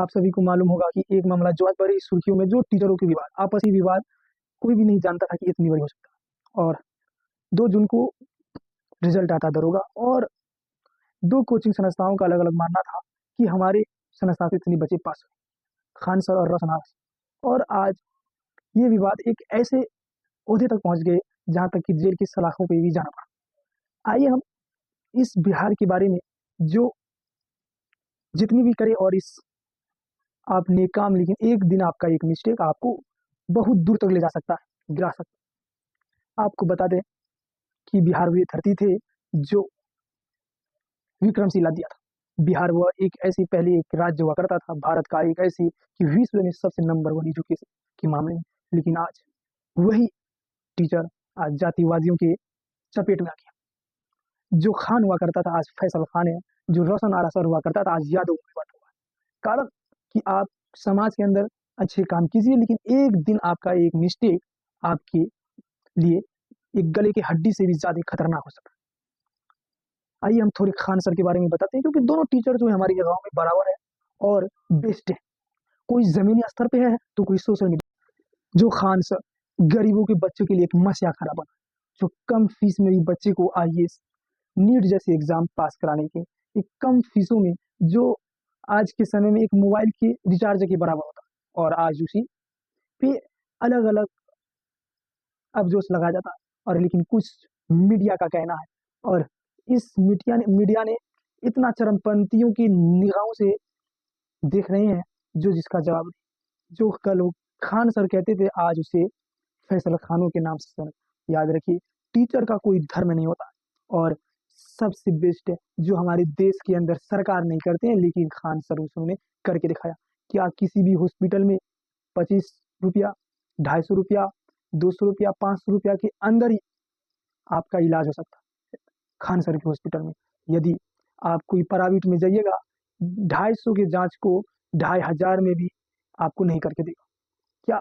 आप सभी को मालूम होगा कि एक मामला जो आज बड़ी सुर्खियों में, जो टीचरों के विवाद, आपसी विवाद, कोई भी नहीं जानता था कि इतनी बड़ी हो सकता। और 2 जून को रिजल्ट आता दरोगा, और 2 कोचिंग संस्थाओं का अलग अलग मानना था कि हमारे संस्था से इतनी बच्चे पास हुए, खान सर और रोशन आर सर। और आज ये विवाद एक ऐसे ओहदे तक पहुंच गए जहां तक कि जेल की सलाखों पे भी जाना पड़ा। आइए हम इस बिहार के बारे में, जो जितनी भी करे, और इस आप नेक काम, लेकिन एक दिन आपका एक मिस्टेक आपको बहुत दूर तक ले जा सकता है, गिरा सकता है। आपको बता दें कि बिहार वे धरती थे जो विक्रमशिला दिया था। बिहार वह एक ऐसी पहले एक राज्य हुआ करता था, भारत का एक ऐसी कि विश्व में सबसे नंबर 1 एजुकेशन के मामले में। लेकिन आज वही टीचर आज जातिवादियों के चपेट में आ गया। जो खान हुआ करता था आज फैसल खान है, जो रोशन आरा सर हुआ करता था आज यादव में बंट हुआ है। कारण कि आप समाज के अंदर अच्छे काम कीजिए, लेकिन एक दिन आपका एक मिस्टेक आपके लिए एक गले की हड्डी से भी ज्यादा खतरनाक हो सकता है। आइए हम थोड़े खान सर के बारे में बताते हैं, क्योंकि दोनों टीचर जो है हमारी जगहों में बराबर है और बेस्ट है। कोई जमीनी स्तर पे है तो कोई सोशल मीडिया। जो खान सर गरीबों के बच्चों के लिए एक मसीहा खड़ा बना, जो कम फीस में भी बच्चे को आईएएस, नीट जैसे एग्जाम पास कराने के एक कम फीसों में, जो आज के समय में एक मोबाइल के रिचार्ज के बराबर होता है, और आज उसी पे अलग अलग अब जोश लगाया जाता है। और लेकिन कुछ मीडिया का कहना है, और इस मीडिया ने इतना चरमपंथियों की निगाहों से देख रहे हैं, जो जिसका जवाब नहीं। जो कल वो खान सर कहते थे, आज उसे फैसल खानों के नाम से सर। याद रखिए, टीचर का कोई धर्म नहीं होता। और सबसे बेस्ट है जो हमारे देश के अंदर सरकार नहीं करते हैं, लेकिन खान सर उसने करके दिखाया। क्या किसी भी हॉस्पिटल में 25 रुपया, 250 रुपया, 200 रुपया, 500 रुपया के अंदर ही आपका इलाज हो सकता है खान सर के हॉस्पिटल में। यदि आप कोई प्राइवेट में जाइएगा, 250 के जांच को 2500 में भी आपको नहीं करके देगा। क्या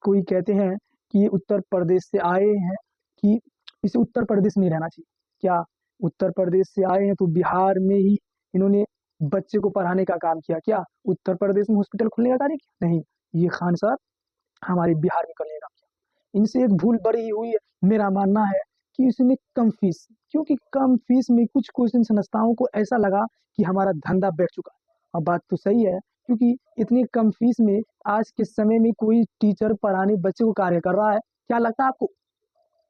कोई कहते हैं कि ये उत्तर प्रदेश से आए हैं, कि इसे उत्तर प्रदेश में रहना चाहिए। क्या उत्तर प्रदेश से आए हैं तो बिहार में ही इन्होंने बच्चे को पढ़ाने का काम किया? क्या उत्तर प्रदेश में हॉस्पिटल खोलने का कार्य किया? नहीं, ये खान सर हमारे बिहार में करने का काम किया। इनसे एक भूल बड़ी ही हुई है, मेरा मानना है कि इसमें कम फीस, क्योंकि कम फीस में कुछ कोचिंग संस्थाओं को ऐसा लगा कि हमारा धंधा बैठ चुका है। और बात तो सही है, क्योंकि इतनी कम फीस में आज के समय में कोई टीचर पढ़ाने बच्चे को कार्य कर रहा है। क्या लगता है आपको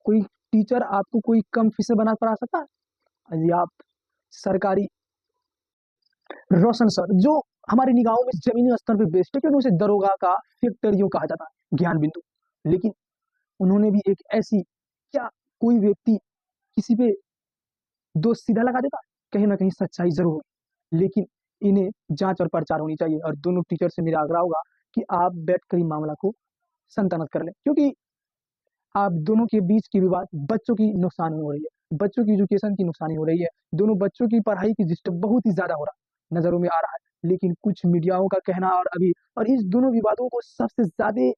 कोई टीचर आपको कोई कम फीस में बना पढ़ा सकता है? यदि आप सरकारी रोशन सर, जो हमारी निगाहों में जमीनी स्तर पे बेस्ट है, क्योंकि उसे दरोगा का फैक्टरियों कहा जाता है, ज्ञान बिंदु। लेकिन उन्होंने भी एक ऐसी, क्या कोई व्यक्ति किसी पे दोष सीधा लगा देता है? कहीं ना कहीं सच्चाई जरूर होगी, लेकिन इन्हें जांच और प्रचार होनी चाहिए। और दोनों टीचर से मेरा आग्रह होगा कि आप बैठकर ही मामला को संतानत कर लें, क्योंकि आप दोनों के बीच की विवाद बच्चों की नुकसान हो रही है, बच्चों की एजुकेशन की नुकसानी हो रही है। दोनों बच्चों की पढ़ाई की डिस्टर्ब बहुत ही ज्यादा हो रहा है, नजरों में आ रहा है। लेकिन कुछ मीडियाओं का कहना, और इस दोनों विवादों को सबसे ज्यादा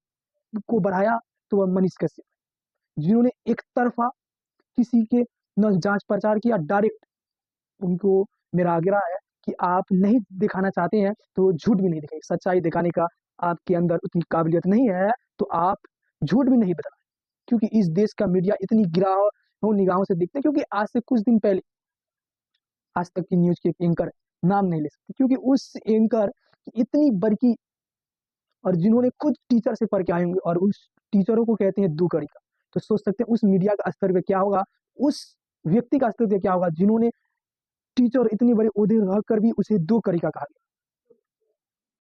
को बढ़ाया तो वह मनीष कश्यप, जिन्होंने एक तरफा किसी के न जांच प्रचार किया डायरेक्ट। उनको मेरा आग्रह है कि आप नहीं दिखाना चाहते हैं तो झूठ भी नहीं दिखाइए। सच्चाई दिखाने का आपके अंदर उतनी काबिलियत नहीं है तो आप झूठ भी नहीं बताएं, क्योंकि इस देश का मीडिया इतनी गिराव निगाहों से देखते हैं। क्योंकि आज से कुछ दिन पहले आज तक की न्यूज के एक एंकर, नाम नहीं ले सकते, क्योंकि उस एंकर इतनी बड़की, और जिन्होंने खुद टीचर से पढ़ के आए होंगे, और उस टीचरों को कहते हैं 2 कड़ी का। तो सोच सकते हैं उस मीडिया का स्तर पे क्या होगा, उस व्यक्ति का स्तर पे क्या होगा, जिन्होंने टीचर इतनी बड़ी ओहदे रह कर भी उसे 2 कड़ी का कहा गया।